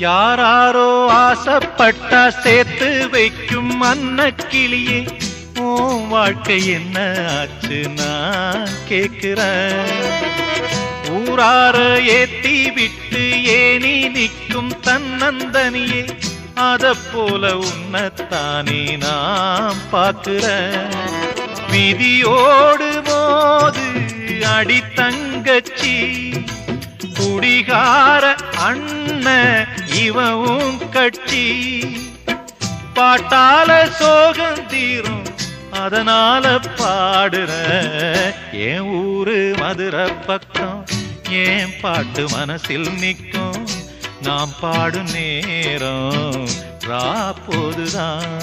யாராரோ ஆசைப்பட்டா சேர்த்து வைக்கும் அன்னக்கிளியே, உன் வாழ்க்கை என்ன ஆச்சு நான் கேக்குறேன். ஊரார ஏத்தி விட்டு ஏனி நிற்கும் தன்னந்தனியே, அத போல உன்னத்தானே நாம் பார்க்கிறேன். விதியோடு மோது அடி தங்கச்சி, குடிகார அண்ணன் இவவும் கட்சி. பாட்டால சோகம் தீரும் அதனால பாடுற, என் ஊரு மதுரை பக்கம் ஏன் பாட்டு மனசில் நிற்கும். நாம் பாடும் நேரம் ராப்போதுதான்.